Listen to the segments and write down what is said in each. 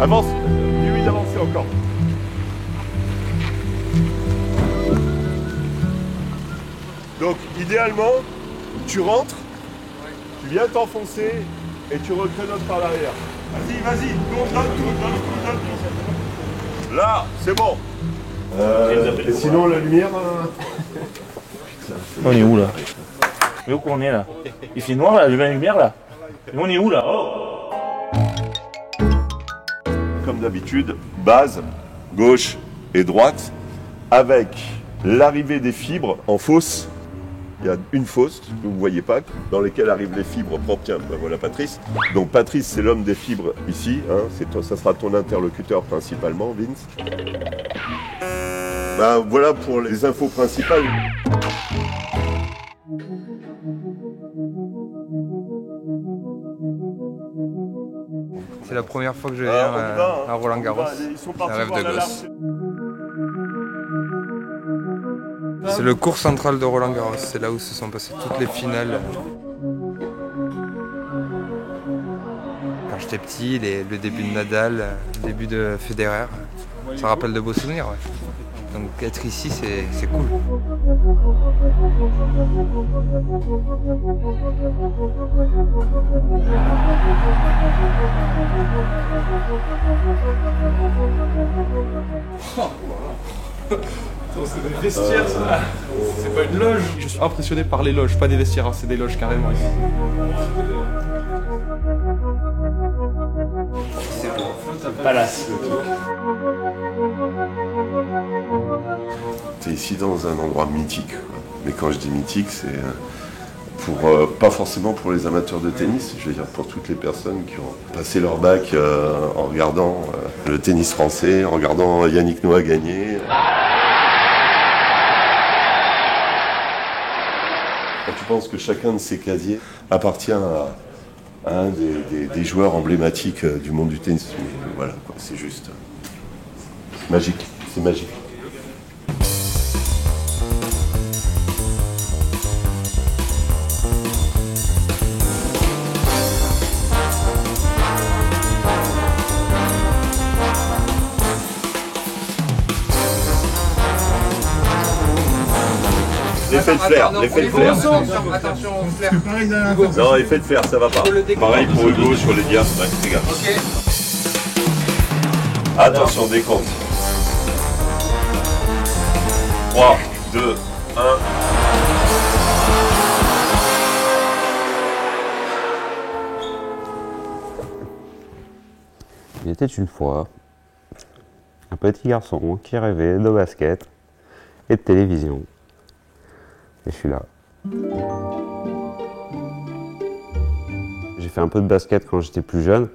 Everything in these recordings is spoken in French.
Avance. Oui, avancez encore. Donc, idéalement, tu rentres, tu viens t'enfoncer et tu recrénotes par l'arrière. Vas-y, donne tout. Là, c'est bon. Et sinon, la lumière... On est où là? Mais où qu'on est là? Il fait noir là, la lumière là. Et on est où là? Oh. Comme d'habitude, base, gauche et droite, avec l'arrivée des fibres en fosse. Il y a une fosse que vous ne voyez pas, dans laquelle arrivent les fibres propres. Tiens, ben voilà Patrice. Donc Patrice, c'est l'homme des fibres ici. Hein, ça sera ton interlocuteur principalement, Vince. Ben, voilà pour les infos principales. C'est la première fois que je viens à Roland Garros. C'est un rêve de gosse. C'est le cours central de Roland Garros, c'est là où se sont passées toutes les finales. Quand j'étais petit, le début de Nadal, le début de Federer, ça rappelle de beaux souvenirs. Ouais. Donc être ici, c'est cool. C'est des vestiaires, ça. C'est pas une loge. Je suis impressionné par les loges, pas des vestiaires, hein, c'est des loges carrément ici. C'est beau. Palace. T'es ici dans un endroit mythique. Quoi. Mais quand je dis mythique, c'est pour pas forcément pour les amateurs de tennis, je veux dire pour toutes les personnes qui ont passé leur bac en regardant le tennis français, en regardant Yannick Noah gagner. Quand tu penses que chacun de ces casiers appartient à un des joueurs emblématiques du monde du tennis, voilà, quoi, c'est juste magique, c'est magique. L'effet de flair, l'effet de flair. Attention au flair. Non, effet de flair, ça va pas. Pareil pour Hugo sur les dias, ouais, regarde. Ok. Attention, décompte. 3, 2, 1. Il était une fois un petit garçon qui rêvait de basket et de télévision. Et je suis là. J'ai fait un peu de basket quand j'étais plus jeune.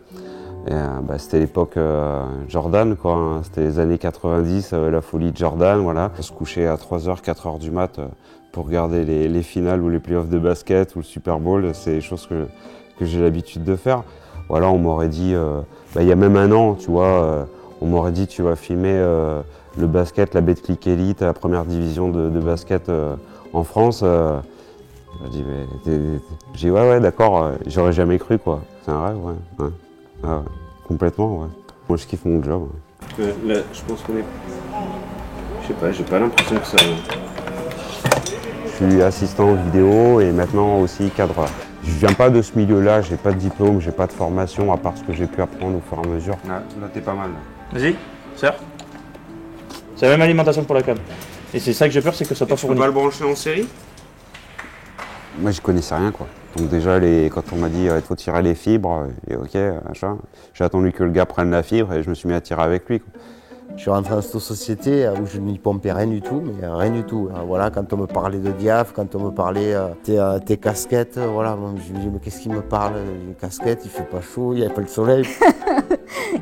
C'était l'époque Jordan, quoi. Hein. C'était les années 90, la folie de Jordan, voilà. On se couchait à 3h, 4h du mat pour regarder les finales ou les playoffs de basket ou le Super Bowl. C'est des choses que j'ai l'habitude de faire. Voilà, on m'aurait dit, il y a même un an, tu vois, on m'aurait dit tu vas filmer le basket, la Betclic Elite, la première division de basket en France. J'ai dit ouais d'accord, j'aurais jamais cru quoi. C'est un rêve, ouais. Ah, ouais. Complètement, ouais. Moi je kiffe mon job. Ouais. Là, je pense qu'on est. Je sais pas, j'ai pas l'impression que ça. Je suis assistant vidéo et maintenant aussi cadreur. Je viens pas de ce milieu-là, j'ai pas de diplôme, j'ai pas de formation à part ce que j'ai pu apprendre au fur et à mesure. Là t'es pas mal. Vas-y, sers. C'est la même alimentation pour la cam. Et c'est ça que j'ai peur, c'est que ça soit pas fourni. Tu peux pas le brancher en série? Moi j'y connaissais rien quoi. Donc déjà quand on m'a dit il faut tirer les fibres, et ok, machin, j'ai attendu que le gars prenne la fibre et je me suis mis à tirer avec lui. Quoi. Je suis rentré dans cette société où je n'y pompais rien du tout, mais rien du tout. Voilà, quand on me parlait de diaph, quand on me parlait tes casquettes, voilà, je me dis mais qu'est-ce qu'il me parle? Une casquette, il fait pas chaud, il n'y a pas le soleil.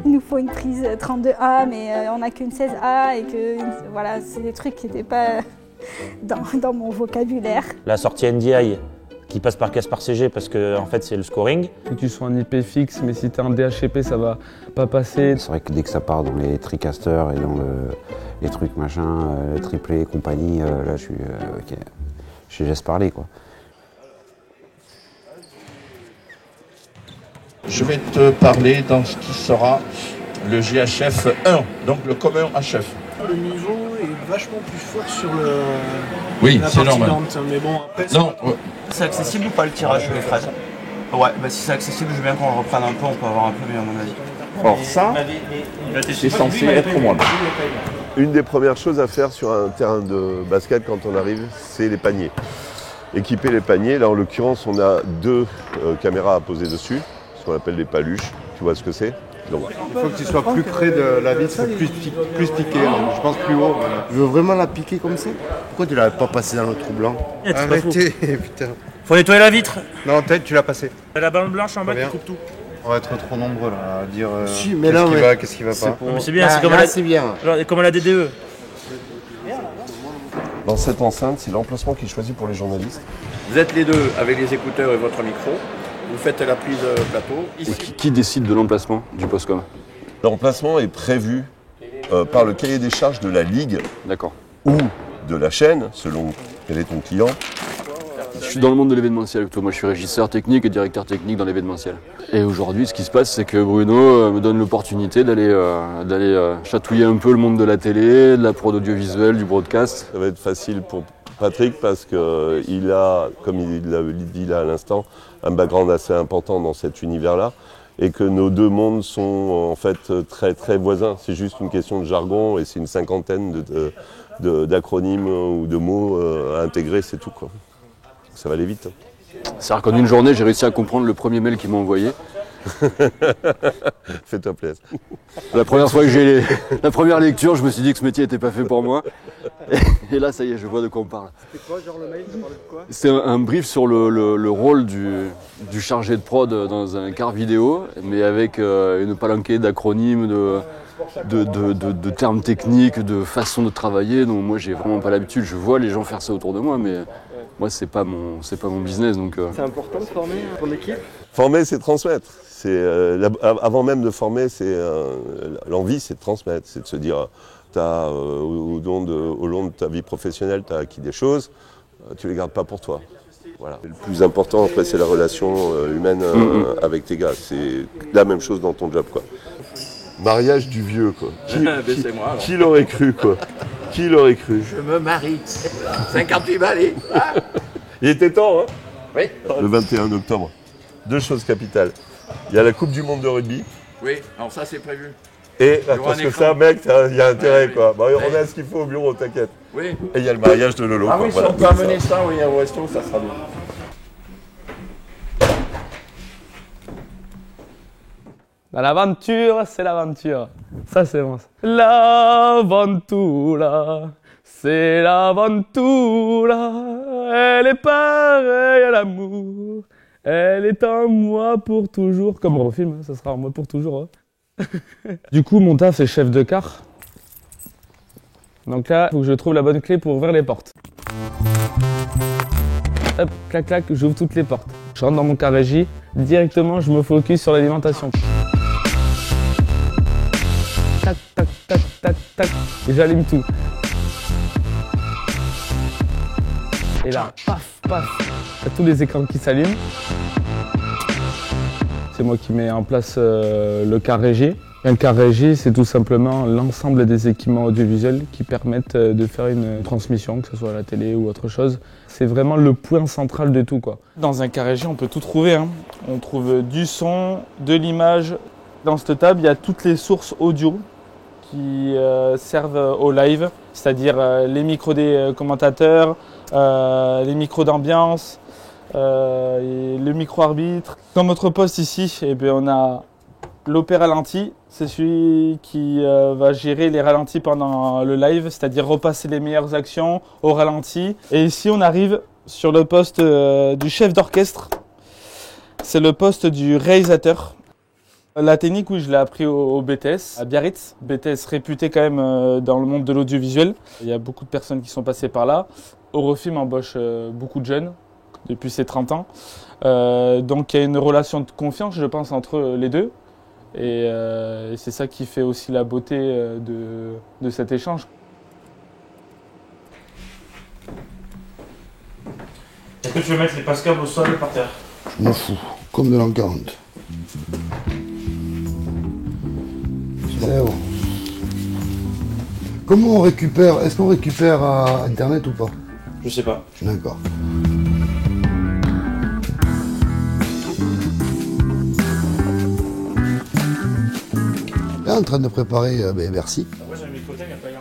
Il nous faut une prise 32A, mais on n'a qu'une 16A et que voilà, c'est des trucs qui n'étaient pas dans mon vocabulaire. La sortie NDI qui passe par casse par CG parce que en fait c'est le scoring. Que tu sois un IP fixe, mais si tu es un DHCP, ça va pas passer. C'est vrai que dès que ça part dans les tricasters et dans les trucs machin, triplé et compagnie, là je suis ok, je laisse parler quoi. Je vais te parler dans ce qui sera le GHF 1, donc le commun HF. Le niveau est vachement plus fort sur le. Oui, la c'est partie normal. lente, mais bon, après, Non, c'est accessible ou pas le tirage des fraises? Ouais, bah si c'est accessible, je veux bien qu'on le reprenne un peu, on peut avoir un peu mieux à mon avis. Or ça, c'est censé être moins. Une des premières choses à faire sur un terrain de basket quand on arrive, c'est les paniers. Équiper les paniers, là en l'occurrence on a 2 caméras à poser dessus, ce qu'on appelle des paluches, tu vois ce que c'est? Donc, il faut que tu sois plus près de la vitre, plus piqué, je pense plus haut. Je veux vraiment la piquer comme ça. Pourquoi tu l'avais pas passé dans le trou blanc? Arrêtez, putain. Faut nettoyer la vitre. Non, peut-être tu l'as passé. La bande blanche en bas qui coupe tout. On va être trop nombreux là, à dire qu'est-ce qui va pas. Mais c'est bien, c'est comme, comme à la DDE. dans cette enceinte, c'est l'emplacement qui est choisi pour les journalistes. Vous êtes les deux avec les écouteurs et votre micro. Vous faites la prise plateau. Qui décide de l'emplacement du Postcom? L'emplacement est prévu par le cahier des charges de la Ligue ou de la chaîne, selon quel est ton client. Je suis dans le monde de l'événementiel. Moi, je suis régisseur technique et directeur technique dans l'événementiel. Et aujourd'hui, ce qui se passe, c'est que Bruno me donne l'opportunité d'aller chatouiller un peu le monde de la télé, de la prod audiovisuelle, du broadcast. Ça va être facile pour Patrick parce qu'il a, comme il l'a dit là à l'instant, un background assez important dans cet univers-là. Et que nos deux mondes sont en fait très très voisins. C'est juste une question de jargon et c'est une cinquantaine d'acronymes ou de mots à intégrer, c'est tout, quoi. Ça va aller vite. C'est-à-dire qu'en une journée, j'ai réussi à comprendre le premier mail qu'il m'a envoyé. Fais-toi plaisir. La première fois que j'ai la première lecture, je me suis dit que ce métier n'était pas fait pour moi. Et là, ça y est, je vois de quoi on parle. C'était quoi, genre le mail? Ça parlait de quoi? C'est un brief sur le rôle du chargé de prod dans un car vidéo, mais avec une palanquée d'acronymes, de termes techniques, de façon de travailler. Donc moi, j'ai vraiment pas l'habitude. Je vois les gens faire ça autour de moi, mais moi, c'est pas mon business. Donc. C'est important de former ton équipe? Former, c'est transmettre. Avant même de former, l'envie, c'est de transmettre. C'est de se dire, au long de ta vie professionnelle, tu as acquis des choses, tu les gardes pas pour toi. Voilà. Le plus important, après, c'est la relation humaine avec tes gars. C'est la même chose dans ton job, quoi. Mariage du vieux, quoi. Qui l'aurait cru, quoi? Qui l'aurait cru? Je me marie. 58 balais. Il était temps, hein? Oui. Le 21 octobre. 2 choses capitales. Il y a la Coupe du Monde de rugby. Oui, alors ça c'est prévu. Et parce que ça, mec, il y a intérêt, quoi. Bah, on a ce qu'il faut au bureau, t'inquiète. Oui. Et il y a le mariage de Lolo. Ah quoi. oui, Voilà, si on peut amener ça au resto, ça sera bien. Dans l'aventure, c'est l'aventure. Ça, c'est bon. L'aventura, c'est l'aventura. Elle est pareille à l'amour. Elle est en moi pour toujours. Comme au film, ça sera en moi pour toujours. Hein. Du coup, mon taf, c'est chef de car. Donc là, il faut que je trouve la bonne clé pour ouvrir les portes. Hop, clac, clac, j'ouvre toutes les portes. Je rentre dans mon car régie. Directement, je me focus sur l'alimentation. Tac, tac, tac, tac, tac. Et j'allume tout. Et là, paf, paf. T'as tous les écrans qui s'allument. C'est moi qui mets en place le car régie. Un car régie, c'est tout simplement l'ensemble des équipements audiovisuels qui permettent de faire une transmission, que ce soit à la télé ou autre chose. C'est vraiment le point central de tout, quoi. Dans un car régie, on peut tout trouver, hein. On trouve du son, de l'image. Dans cette table, il y a toutes les sources audio qui servent au live, c'est-à-dire les micros des commentateurs, les micros d'ambiance, et le micro-arbitre. Dans notre poste ici, eh bien, on a l'OP ralenti, c'est celui qui va gérer les ralentis pendant le live, c'est-à-dire repasser les meilleures actions au ralenti. Et ici, on arrive sur le poste du chef d'orchestre, c'est le poste du réalisateur. La technique, oui, je l'ai appris au BTS, à Biarritz. BTS réputé quand même dans le monde de l'audiovisuel. Il y a beaucoup de personnes qui sont passées par là. Eurofilm embauche beaucoup de jeunes depuis ses 30 ans. Donc il y a une relation de confiance, je pense, entre les deux. Et c'est ça qui fait aussi la beauté de cet échange. Est-ce que tu veux mettre les pascables au sol et par terre? Je m'en fous, comme de l'an 40. C'est bon. Comment on récupère? Est-ce qu'on récupère à Internet ou pas? Je sais pas. D'accord. Là, en train de préparer Bercy.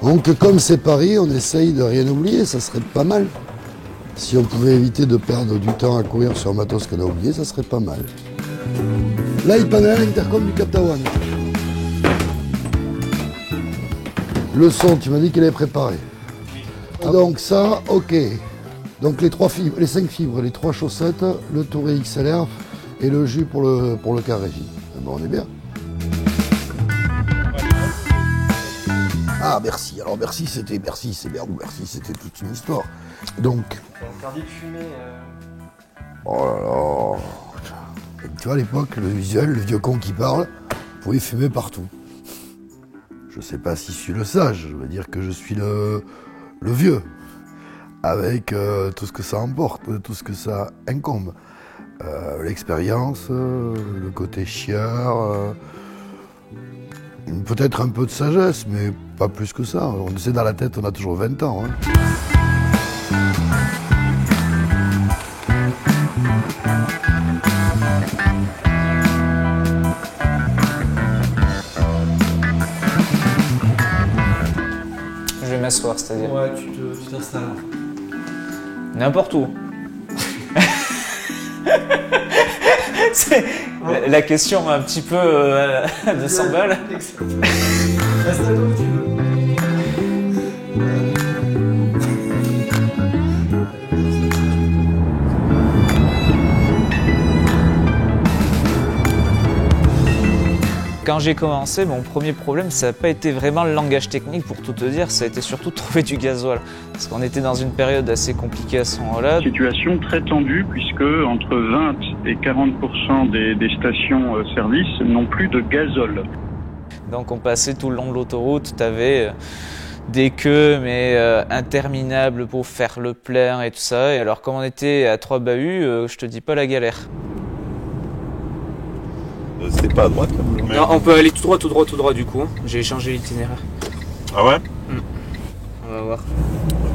Donc comme c'est Paris, on essaye de rien oublier, ça serait pas mal. Si on pouvait éviter de perdre du temps à courir sur un matos qu'on a oublié, ça serait pas mal. Là, il panel intercom du Cap Taouane. Le son, tu m'as dit qu'il est préparé. Donc ça, ok. Donc les 3 fibres, les 5 fibres, les 3 chaussettes, le Touré XLR et le jus pour le carré J. Bon, on est bien. Ah, Bercy. Alors Bercy, c'était Bercy, c'est Bercy, Bercy, c'était toute une histoire. Donc. Interdit de fumer. Oh là là. Tu vois, à l'époque, le visuel, le vieux con qui parle, pouvait fumer partout. Je sais pas si je suis le sage, je veux dire que je suis le vieux, avec tout ce que ça emporte, tout ce que ça incombe. L'expérience, le côté chieur, peut-être un peu de sagesse, mais pas plus que ça. On sait, dans la tête, on a toujours 20 ans. Hein. Je vais m'asseoir, c'est-à-dire. Ouais, tu t'installes. N'importe où. C'est la question un petit peu de 100 balles. Installe où tu veux. Quand j'ai commencé, mon premier problème, ça n'a pas été vraiment le langage technique, pour tout te dire, ça a été surtout de trouver du gasoil. Parce qu'on était dans une période assez compliquée à ce moment-là. Situation très tendue, puisque entre 20 et 40% des stations-service n'ont plus de gazole. Donc on passait tout le long de l'autoroute, tu avais des queues mais interminables pour faire le plein et tout ça. Et alors comme on était à 3 bahuts, je te dis pas la galère. C'est pas à droite là. Mais... Non, on peut aller tout droit du coup. J'ai changé l'itinéraire. Ah ouais? On va voir.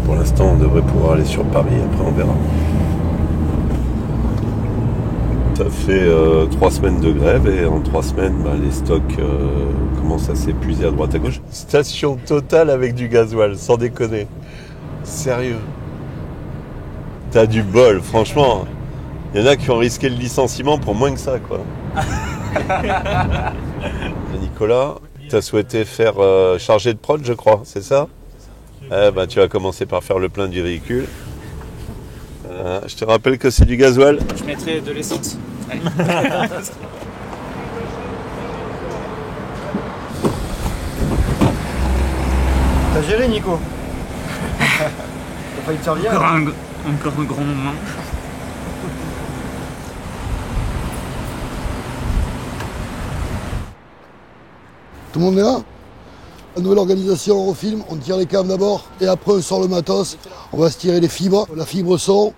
Pour l'instant, on devrait pouvoir aller sur Paris, après on verra. Ça fait 3 semaines de grève et en 3 semaines, les stocks commencent à s'épuiser à droite à gauche. Station Total avec du gasoil, sans déconner. Sérieux. T'as du bol, franchement. Il y en a qui ont risqué le licenciement pour moins que ça, quoi. Nicolas, tu as souhaité faire charger de prod, je crois, c'est ça? Tu vas commencer par faire le plein du véhicule. Je te rappelle que c'est du gasoil. Je mettrai de l'essence. T'as géré, Nico? T'as failli te servir? Encore un grand moment. Tout le monde est là? La nouvelle organisation, on refilme, on tire les câbles d'abord, et après on sort le matos, on va se tirer les fibres, la fibre son,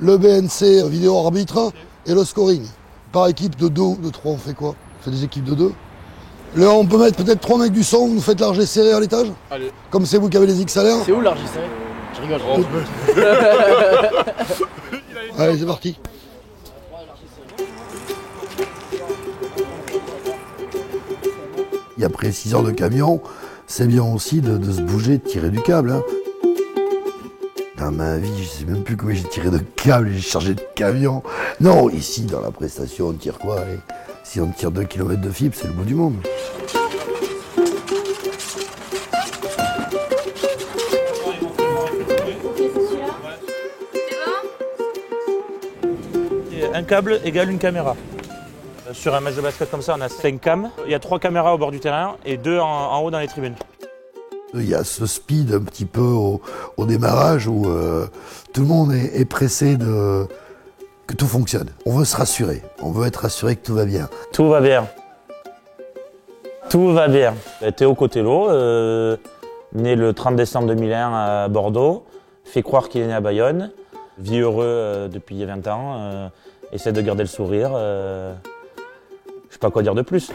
le BNC vidéo arbitre, et le scoring. Par équipe de 2 ou de 3, on fait quoi? On fait des équipes de 2. Là, on peut mettre peut-être 3 mecs du son, vous nous faites l'argé serré à l'étage? Allez. Comme c'est vous qui avez les XLR. C'est où l'argé serré? Je rigole. Allez, c'est parti. Et après 6 heures de camion, c'est bien aussi de se bouger, de tirer du câble. Hein. Dans ma vie, je sais même plus combien j'ai tiré de câble, j'ai chargé de camion. Non, ici, dans la prestation, on tire quoi? Allez, si on tire 2 km de fibre, c'est le bout du monde. Un câble égale une caméra. Sur un match de basket comme ça, on a 5 cams. Il y a 3 caméras au bord du terrain et 2 en haut dans les tribunes. Il y a ce speed un petit peu au démarrage où tout le monde est pressé que tout fonctionne. On veut se rassurer, on veut être rassuré que tout va bien. Tout va bien. Tout va bien. Théo Cotello, né le 30 décembre 2001 à Bordeaux, fait croire qu'il est né à Bayonne, vit heureux depuis 20 ans, essaie de garder le sourire. Je sais pas quoi dire de plus.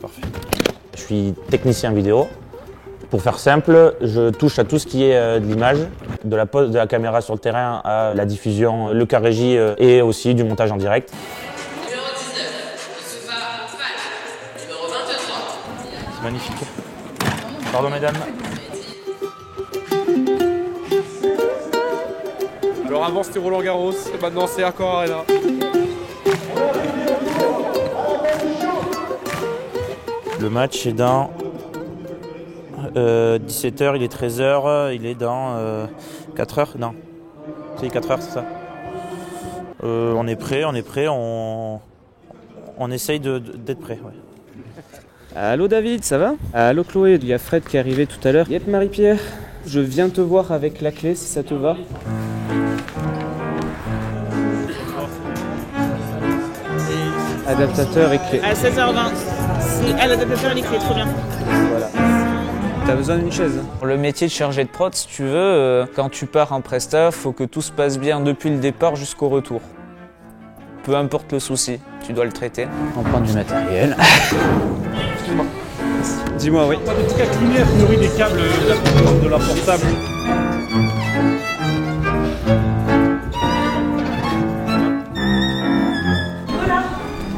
Parfait. Je suis technicien vidéo. Pour faire simple, je touche à tout ce qui est de l'image, de la pose de la caméra sur le terrain à la diffusion, le cas régie et aussi du montage en direct. Numéro 19, Youssoufa Fall. Numéro 23. C'est magnifique. Pardon mesdames. Alors avant c'était Roland Garros, et maintenant c'est Accor Arena. Le match est dans 17h, il est 13h, il est dans 4h, non, c'est 4h, c'est ça. On est prêt, on essaye d'être prêt. Ouais. Allô David, ça va? Allô Chloé, il y a Fred qui est arrivé tout à l'heure. Yep Marie-Pierre, je viens te voir avec la clé si ça te va. Adaptateur et clé. À 16h20. L'adaptateur et les clés, trop bien. Voilà. T'as besoin d'une chaise. Le métier de chargé de prod, si tu veux, quand tu pars en presta, faut que tout se passe bien depuis le départ jusqu'au retour. Peu importe le souci, tu dois le traiter. On prend du matériel. Excuse-moi. Dis-moi, oui. Pas des trucs à cligner, a priori des câbles de la portable.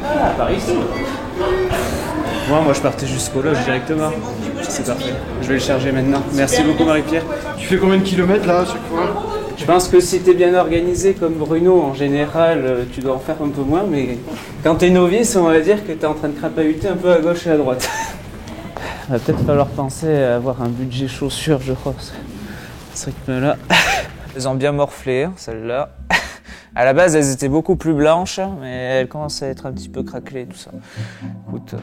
Ah, par ici. Moi je partais jusqu'au loge directement. C'est parfait. Je vais le charger maintenant. Merci beaucoup Marie-Pierre. Tu fais combien de kilomètres là à chaque fois? Je pense que si t'es bien organisé comme Bruno, en général, tu dois en faire un peu moins, mais quand t'es novice, on va dire que t'es en train de crapahuter un peu à gauche et à droite. Il va peut-être falloir penser à avoir un budget chaussures, je crois. Ce rythme-là. Elles ont bien morflé, celles-là. À la base, elles étaient beaucoup plus blanches, mais elles commencent à être un petit peu craquelées, tout ça. Écoute.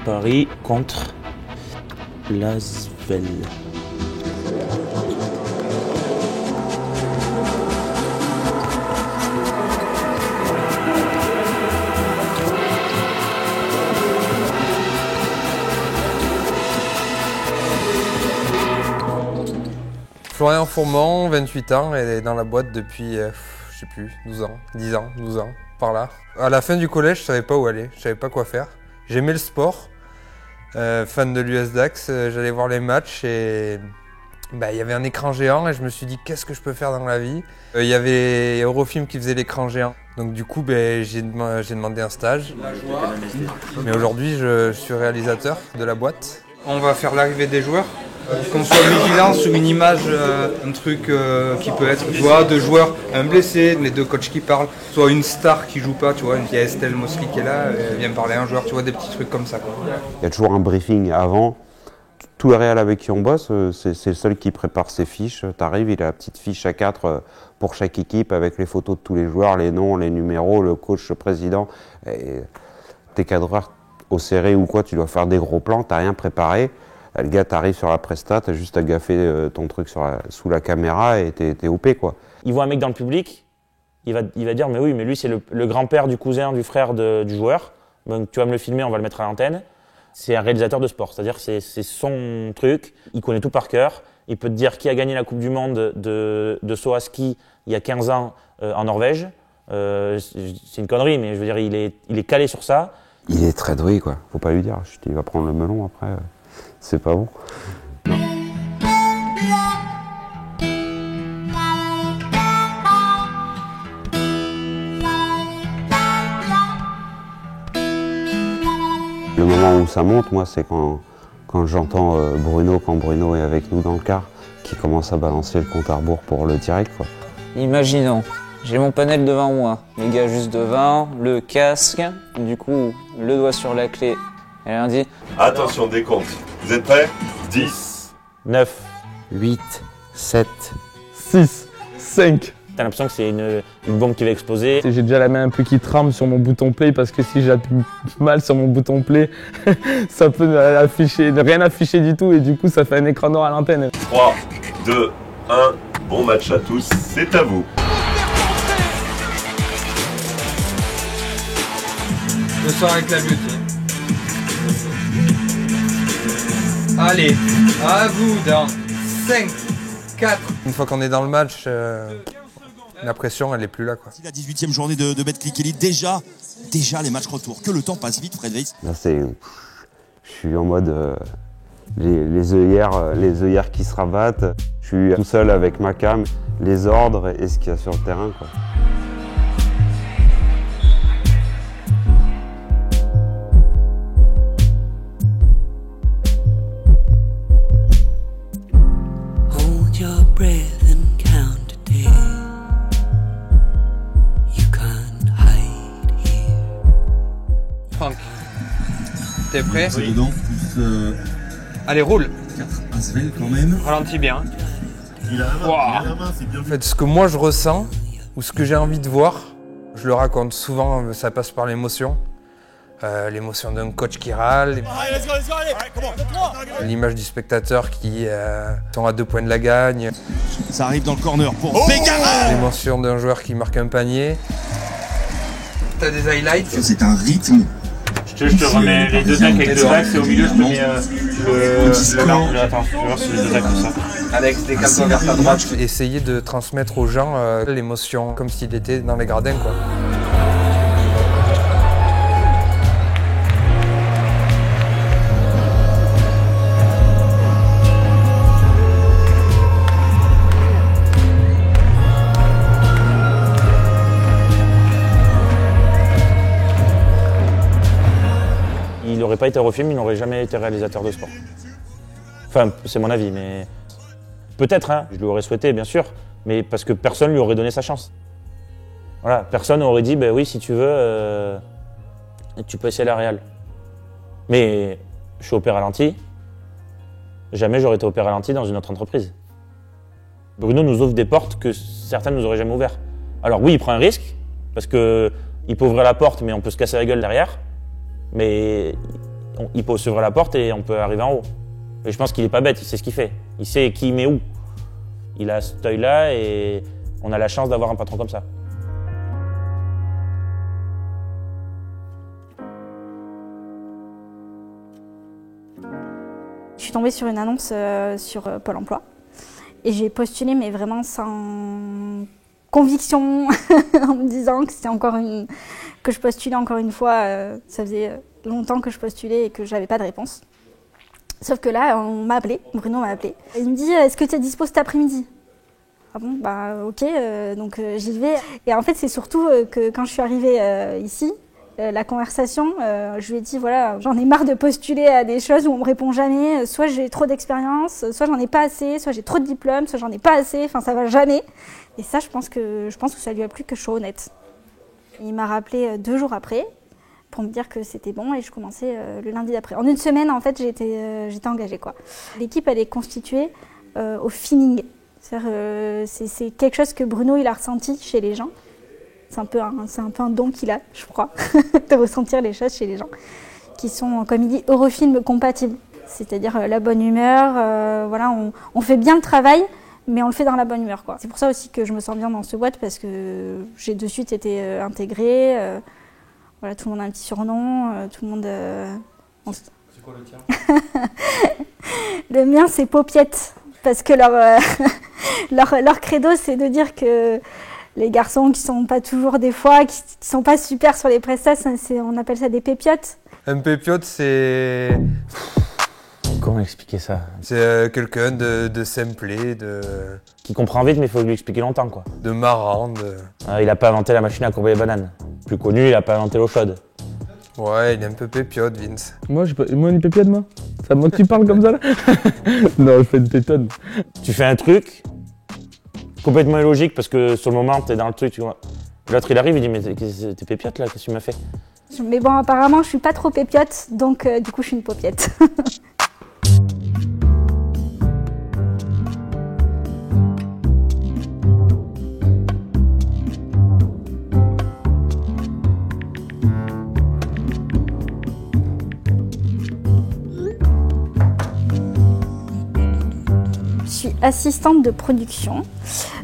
Paris contre l'Asvel. Florian Fourmont, 28 ans, et dans la boîte depuis, je sais plus, 12 ans, par là. À la fin du collège, je savais pas où aller, je savais pas quoi faire. J'aimais le sport, fan de l'US Dax, j'allais voir les matchs et il y avait un écran géant et je me suis dit qu'est-ce que je peux faire dans la vie. Il y avait Eurofilm qui faisait l'écran géant, donc du coup j'ai demandé un stage. Mais aujourd'hui je suis réalisateur de la boîte. On va faire l'arrivée des joueurs. Qu'on soit vigilant sur une image, un truc qui peut être, tu vois, deux joueurs, un blessé, les deux coachs qui parlent, soit une star qui joue pas, tu vois, il y a Estelle Mosley qui est là, elle vient parler à un joueur, tu vois, des petits trucs comme ça, quoi. Il y a toujours un briefing avant. Tout le réel avec qui on bosse, c'est le seul qui prépare ses fiches. T'arrives, il a la petite fiche A4 pour chaque équipe avec les photos de tous les joueurs, les noms, les numéros, le coach, le président. Et tes cadreurs au serré ou quoi, tu dois faire des gros plans, t'as rien préparé. Le gars t'arrive sur la presta, t'as juste à gaffer ton truc sous la caméra et t'es OP quoi. Il voit un mec dans le public, il va dire mais oui mais lui c'est le grand-père du cousin du frère du joueur, donc tu vas me le filmer, on va le mettre à l'antenne. C'est un réalisateur de sport, c'est-à-dire c'est son truc, il connaît tout par cœur, il peut te dire qui a gagné la Coupe du Monde de saut à ski il y a 15 ans en Norvège. C'est une connerie mais je veux dire il est calé sur ça. Il est très doué quoi, faut pas lui dire, il va prendre le melon après. C'est pas bon. Le moment où ça monte, moi, c'est quand j'entends Bruno, quand Bruno est avec nous dans le car, qui commence à balancer le compte à rebours pour le direct, quoi. Imaginons, j'ai mon panel devant moi, les gars juste devant, le casque, du coup, le doigt sur la clé. Et on dit... Attention, décompte. Vous êtes prêts? 10, 9, 8, 7, 6, 5. T'as l'impression que c'est une bombe qui va exploser. J'ai déjà la main un peu qui tremble sur mon bouton play parce que si j'appuie mal sur mon bouton play, ça peut ne rien afficher du tout et du coup ça fait un écran noir à l'antenne. 3, 2, 1, bon match à tous, c'est à vous. Je sors avec la butte. Allez, à vous dans 5, 4. Une fois qu'on est dans le match, la pression, elle est plus là, quoi. La 18e journée de Betclic Elite, déjà les matchs retour. Que le temps passe vite, Fred Weiss. Là, je suis en mode les œillères qui se rabattent. Je suis tout seul avec ma cam, les ordres et ce qu'il y a sur le terrain, quoi. Hold your breath and count to 10. You can't hide here. Franck, t'es prêt? Dedans, plus, Allez, roule. 4 Asvel quand même. Ralentis bien. Il a la main, Wow. il a la main, c'est bien En vu. fait, ce que moi je ressens, ou ce que j'ai envie de voir, je le raconte souvent, ça passe par l'émotion. L'émotion d'un coach qui râle, Allez, let's go, allez. Comment? l'image du spectateur qui sont à 2 points de la gagne, Ça arrive dans le corner pour Bégarin. l'émotion d'un joueur qui marque un panier. T'as des highlights? C'est un rythme. Je te remets les deux decks avec deux axes et au milieu je te mets attends, je vais voir si les deux decks comme ça. Alex, décale-toi vers ta droite. Essayer de transmettre aux gens l'émotion comme s'il était dans les gradins, quoi. Il n'aurait pas été Eurofilm, il n'aurait jamais été réalisateur de sport. Enfin, c'est mon avis, mais peut-être, hein, je lui aurais souhaité, bien sûr, mais parce que personne lui aurait donné sa chance. Voilà, personne aurait dit, ben oui, si tu veux, tu peux essayer la réal. Mais je suis opéré ralenti, jamais j'aurais été opéré ralenti dans une autre entreprise. Bruno nous ouvre des portes que certains nous auraient jamais ouvertes. Alors oui, il prend un risque, parce que il peut ouvrir la porte, mais on peut se casser la gueule derrière. Mais il peut s'ouvrir la porte et on peut arriver en haut. Et je pense qu'il est pas bête, il sait ce qu'il fait. Il sait qui met où. Il a cet œil-là et on a la chance d'avoir un patron comme ça. Je suis tombée sur une annonce sur Pôle emploi et j'ai postulé, mais vraiment sans conviction, en me disant que c'était que je postulais encore une fois. Ça faisait longtemps que je postulais et que j'avais pas de réponse. Sauf que là, on m'a appelé, Bruno m'a appelé. Il me dit, est-ce que tu es dispo cet après-midi? Ah bon, bah ok, donc j'y vais. Et en fait, c'est surtout que quand je suis arrivée ici, la conversation, je lui ai dit, voilà, j'en ai marre de postuler à des choses où on me répond jamais. Soit j'ai trop d'expérience, soit j'en ai pas assez, soit j'ai trop de diplômes, soit j'en ai pas assez, enfin ça va jamais. Et ça, je pense que ça lui a plu que je sois honnête. Il m'a rappelé 2 jours après pour me dire que c'était bon et je commençais le lundi d'après. En une semaine, en fait, j'étais engagée, quoi. L'équipe, elle est constituée au feeling. C'est quelque chose que Bruno, il a ressenti chez les gens. C'est un peu un don qu'il a, je crois, de ressentir les choses chez les gens, qui sont, comme il dit, Eurofilm compatibles. C'est-à-dire la bonne humeur, voilà, on fait bien le travail, mais on le fait dans la bonne humeur, quoi. C'est pour ça aussi que je me sens bien dans ce boîte, parce que j'ai de suite été intégrée. Voilà, tout le monde a un petit surnom, tout le monde... C'est quoi le tien? Le mien, c'est Paupiette, parce que leur credo, c'est de dire que les garçons qui sont pas toujours des fois, qui sont pas super sur les prestats, on appelle ça des pépiotes. Un pépiote, c'est... Comment expliquer ça? C'est quelqu'un de simplé, qui comprend vite, mais il faut lui expliquer longtemps, quoi. De marrant, il a pas inventé la machine à courber les bananes. Plus connu, il a pas inventé l'eau chaude. Ouais, il est un peu pépiote, Vince. Moi, une pépiote, moi? C'est à moi que tu parles comme ça, là? Non, je fais une pétonne. Tu fais un truc complètement illogique, parce que sur le moment, t'es dans le truc, tu vois. L'autre, il arrive, il dit, mais t'es pépiote, là, qu'est-ce que tu m'as fait? Mais bon, apparemment, je suis pas trop pépiote, donc du coup, je suis une paupiette. Je suis assistante de production,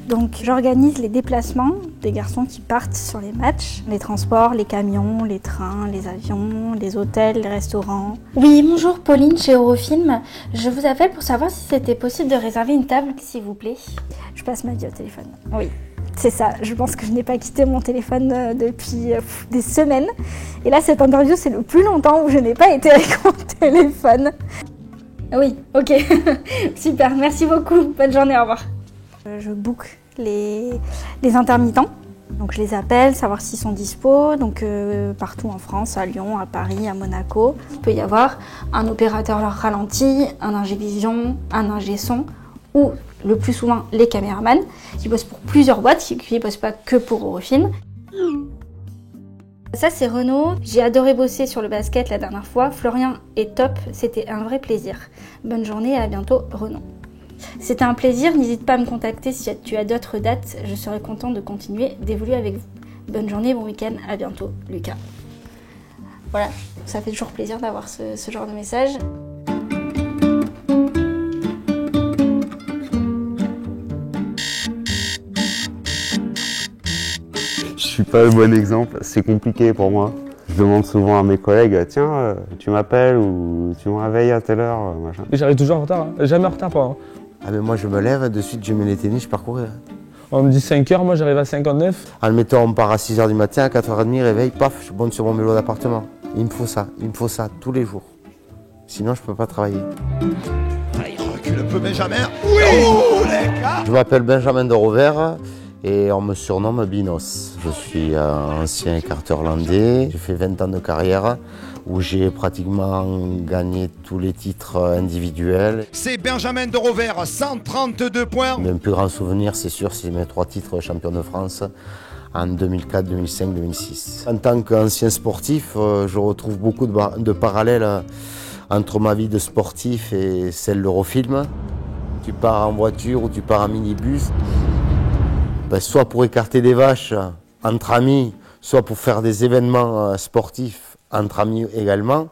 donc j'organise les déplacements des garçons qui partent sur les matchs, les transports, les camions, les trains, les avions, les hôtels, les restaurants. Oui, bonjour Pauline chez Eurofilm. Je vous appelle pour savoir si c'était possible de réserver une table, s'il vous plaît. Je passe ma vie au téléphone, oui. C'est ça, je pense que je n'ai pas quitté mon téléphone depuis des semaines. Et là, cette interview, c'est le plus longtemps où je n'ai pas été avec mon téléphone. Oui, ok, super, merci beaucoup, bonne journée, au revoir. Je book les intermittents, donc je les appelle, savoir s'ils sont dispo, donc partout en France, à Lyon, à Paris, à Monaco. Il peut y avoir un opérateur ralenti, un ingé-vision, un ingé-son, ou le plus souvent les caméramans, qui bossent pour plusieurs boîtes, qui ne bossent pas que pour Eurofilm. Ça c'est Renaud, j'ai adoré bosser sur le basket la dernière fois, Florian est top, c'était un vrai plaisir. Bonne journée et à bientôt Renaud. C'était un plaisir, n'hésite pas à me contacter si tu as d'autres dates, je serai content de continuer d'évoluer avec vous. Bonne journée, bon week-end, à bientôt Lucas. Voilà, ça fait toujours plaisir d'avoir ce genre de message. Je suis pas le bon exemple, c'est compliqué pour moi. Je demande souvent à mes collègues, tiens, tu m'appelles ou tu me réveilles à telle heure, machin. J'arrive toujours en retard, hein. Jamais en retard pour. Ah mais moi je me lève, de suite je mets les tennis, je pars courir. On me dit 5h, moi j'arrive à 59. Admettons on part à 6h du matin, à 4h30, réveil, paf, je monte sur mon vélo d'appartement. Il me faut ça tous les jours. Sinon je peux pas travailler. Allez, recule un peu Benjamin. Oui, oh, les gars. Je m'appelle Benjamin de Rovers. Et on me surnomme Binos. Je suis un ancien écarteur landais. J'ai fait 20 ans de carrière où j'ai pratiquement gagné tous les titres individuels. C'est Benjamin de Rovers, 132 points. Mon plus grand souvenir, c'est sûr, c'est mes 3 titres champion de France en 2004, 2005, 2006. En tant qu'ancien sportif, je retrouve beaucoup de parallèles entre ma vie de sportif et celle d'Eurofilm. Tu pars en voiture ou tu pars en minibus. Ben, soit pour écarter des vaches entre amis, soit pour faire des événements sportifs entre amis également.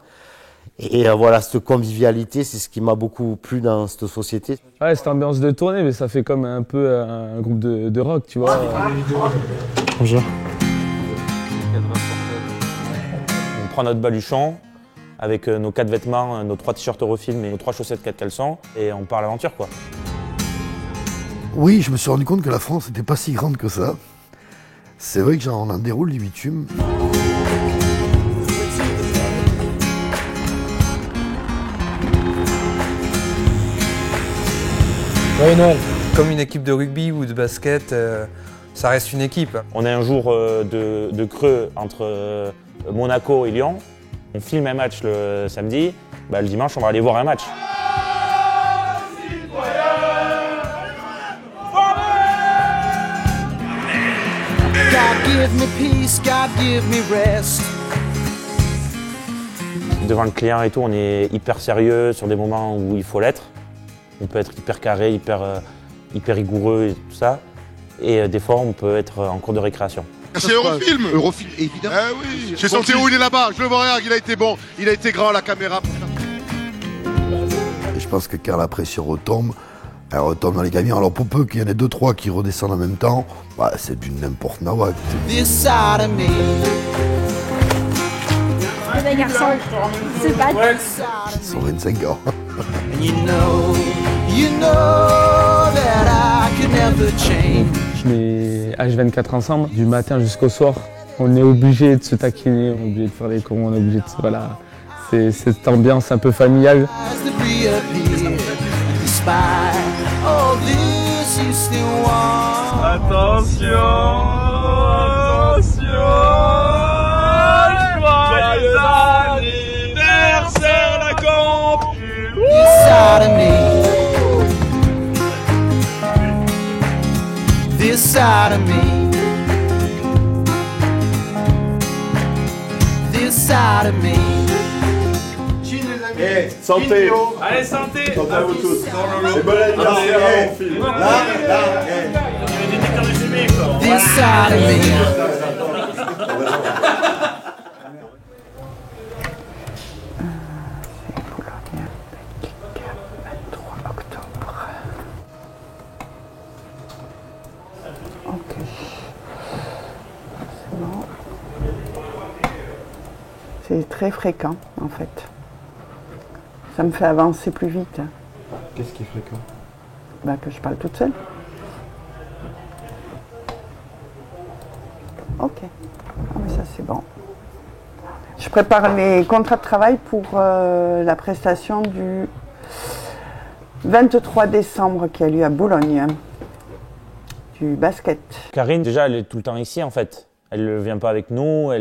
Et voilà, cette convivialité, c'est ce qui m'a beaucoup plu dans cette société. Ouais, cette ambiance de tournée, mais ça fait comme un peu un groupe de rock, tu vois. Bonjour. On prend notre baluchon avec nos 4 vêtements, nos 3 t-shirts Eurofilm et nos 3 chaussettes 4 caleçons et on part à l'aventure, quoi. Oui, je me suis rendu compte que la France n'était pas si grande que ça. C'est vrai que j'en déroule du bitume. Oui, Noël. Comme une équipe de rugby ou de basket, ça reste une équipe. On a un jour de creux entre Monaco et Lyon. On filme un match le samedi, bah, le dimanche on va aller voir un match. God give me peace, God give me rest. Devant le client et tout, on est hyper sérieux sur des moments où il faut l'être. On peut être hyper carré, hyper rigoureux et tout ça. Et des fois, on peut être en cours de récréation. C'est Eurofilm. Eurofilm, évidemment. Eh oui. J'ai senti où il est là-bas. Je le vois, regarde, il a été bon. Il a été grand à la caméra. Et je pense que quand la pression retombe, elle retombe dans les camions. Alors pour peu qu'il y en ait 2-3 qui redescendent en même temps, bah, c'est du n'importe nawak. This side of me. Les garçons, c'est pas Ils sont 25 ans. And you know that I could never change. Je mets H24 ensemble, du matin jusqu'au soir. On est obligé de se taquiner, on est obligé de faire les cons, on est obligé de... Voilà. C'est cette ambiance un peu familiale. Attention, Joyeux anniversaire la comp. This side of me. This side of me. This side of me. Eh, santé. Allez, santé. Santé à vous tous. Et bon anniversaire à mon film. Le détecteur de fumée, quoi. This side of me. C'est très fréquent, en fait. Ça me fait avancer plus vite. Qu'est-ce qui est fréquent? Que je parle toute seule. Ok. Ah, mais ça, c'est bon. Je prépare les contrats de travail pour la prestation du 23 décembre qui a lieu à Boulogne, du basket. Karine, déjà, elle est tout le temps ici, en fait. Elle ne vient pas avec nous,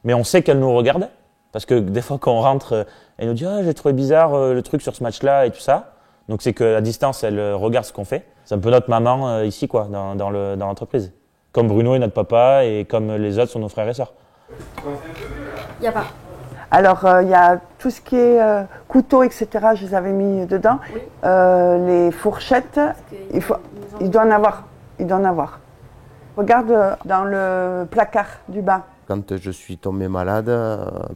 mais on sait qu'elle nous regarde. Parce que des fois, quand on rentre, elle nous dit « Ah, j'ai trouvé bizarre le truc sur ce match-là et tout ça ». Donc c'est qu'à distance, elle regarde ce qu'on fait. C'est un peu notre maman ici, quoi, dans l'entreprise. Comme Bruno est notre papa et comme les autres sont nos frères et sœurs. Il n'y a pas. Alors, il y a tout ce qui est couteau, etc. Je les avais mis dedans. Oui. Les fourchettes, il doit en avoir. Il doit en avoir. Regarde dans le placard du bas. Quand je suis tombé malade,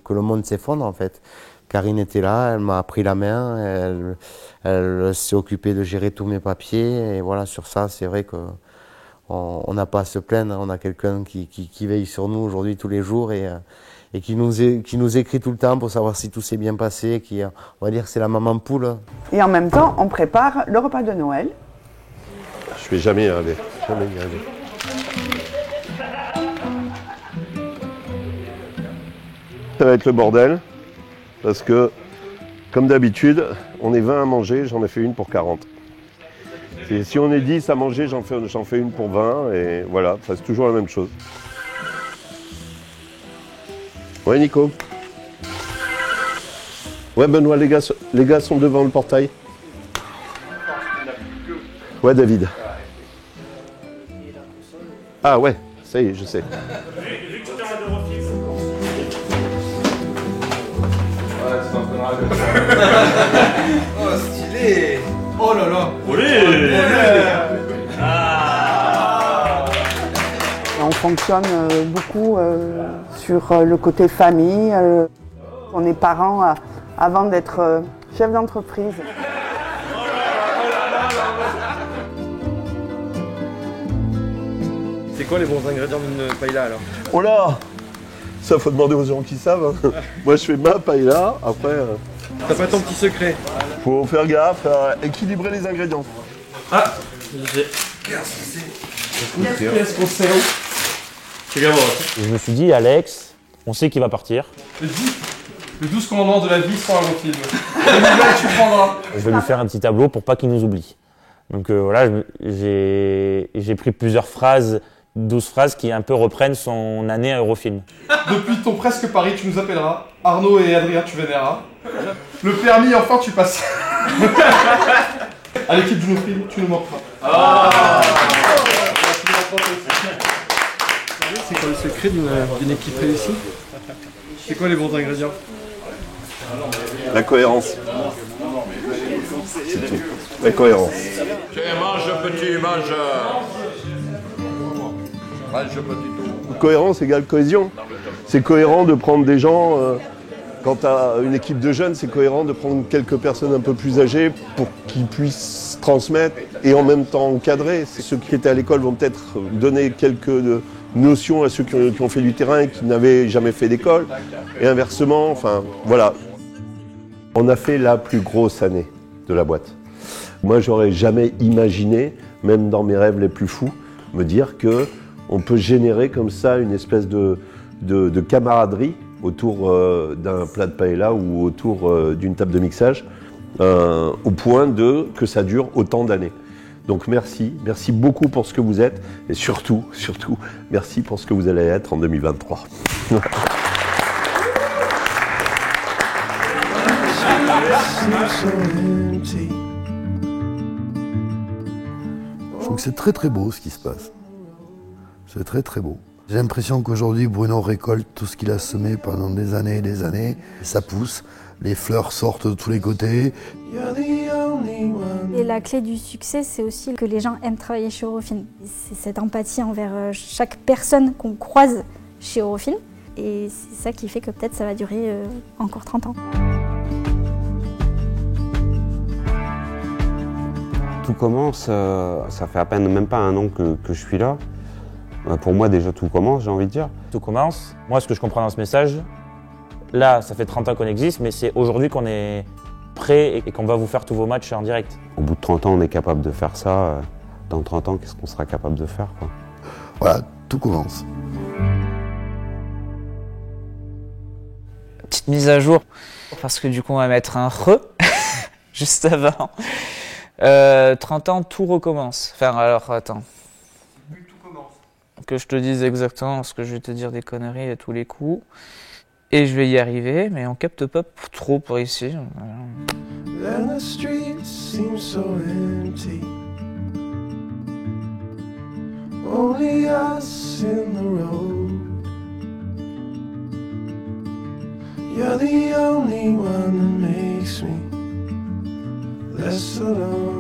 que le monde s'effondre en fait. Karine était là, elle m'a pris la main, elle s'est occupée de gérer tous mes papiers. Et voilà, sur ça, c'est vrai qu'on n'a pas à se plaindre. On a quelqu'un qui veille sur nous aujourd'hui tous les jours et qui nous écrit tout le temps pour savoir si tout s'est bien passé. On va dire que c'est la maman poule. Et en même temps, on prépare le repas de Noël. Je vais jamais y arriver. Jamais y arriver. Ça va être le bordel. Parce que, comme d'habitude, on est 20 à manger, j'en ai fait une pour 40. Et si on est 10 à manger, j'en fais une pour 20, et voilà, c'est toujours la même chose. Ouais, Nico? Ouais, Benoît, les gars sont devant le portail. Ouais, David. Ah ouais, ça y est, je sais. Oh, stylé! Oh là là! Olé! On fonctionne beaucoup sur le côté famille. On est parents avant d'être chef d'entreprise. C'est quoi les bons ingrédients d'une paella alors? Oh là! Ça, faut demander aux gens qui savent. Hein. Moi, je fais ma paella, après... T'as pas ton petit secret? Faut faire gaffe, équilibrer les ingrédients. Ah! Qu'est-ce qu'on sait? C'est grave. Et je me suis dit, Alex, on sait qu'il va partir. Le 12 commandements de la vie sans un film. Tu prendras. Je vais lui faire un petit tableau pour pas qu'il nous oublie. Donc voilà, j'ai pris plusieurs phrases, 12 phrases qui un peu reprennent son année à Eurofilm. Depuis ton presque Paris, tu nous appelleras. Arnaud et Adrien, tu vénéreras. Le permis, enfin, tu passes. À l'équipe du film, tu nous manqueras. C'est quoi le secret d'une équipe réussie? C'est quoi les bons ingrédients? La cohérence. C'est tout. La cohérence. Mange petit, mange. Mange petit tout. Cohérence égale cohésion. C'est cohérent de prendre des gens, quand tu as une équipe de jeunes, c'est cohérent de prendre quelques personnes un peu plus âgées pour qu'ils puissent transmettre et en même temps encadrer. Ceux qui étaient à l'école vont peut-être donner quelques notions à ceux qui ont fait du terrain et qui n'avaient jamais fait d'école. Et inversement, enfin voilà. On a fait la plus grosse année de la boîte. Moi, j'aurais jamais imaginé, même dans mes rêves les plus fous, me dire que on peut générer comme ça une espèce de camaraderie autour d'un plat de paella ou autour d'une table de mixage, au point que ça dure autant d'années. Donc merci beaucoup pour ce que vous êtes et surtout, merci pour ce que vous allez être en 2023. Je trouve que c'est très très beau ce qui se passe. C'est très très beau. J'ai l'impression qu'aujourd'hui Bruno récolte tout ce qu'il a semé pendant des années et des années. Ça pousse, les fleurs sortent de tous les côtés. Et la clé du succès, c'est aussi que les gens aiment travailler chez Eurofilm. C'est cette empathie envers chaque personne qu'on croise chez Eurofilm. Et c'est ça qui fait que peut-être ça va durer encore 30 ans. Tout commence, ça fait à peine même pas un an que je suis là. Pour moi déjà tout commence, j'ai envie de dire. Tout commence. Moi ce que je comprends dans ce message, Là, ça fait 30 ans qu'on existe, mais c'est aujourd'hui qu'on est prêt et qu'on va vous faire tous vos matchs en direct. Au bout de 30 ans, on est capable de faire ça. Dans 30 ans, qu'est-ce qu'on sera capable de faire, quoi. Voilà, tout commence. Petite mise à jour, parce que du coup on va mettre un re juste avant. 30 ans, tout recommence. Enfin alors attends. Que je te dise exactement, parce que je vais te dire des conneries à tous les coups. Et je vais y arriver, mais on capte pas trop pour ici. And the streets seem so empty. Only us in the road. You're the only one that makes me less alone.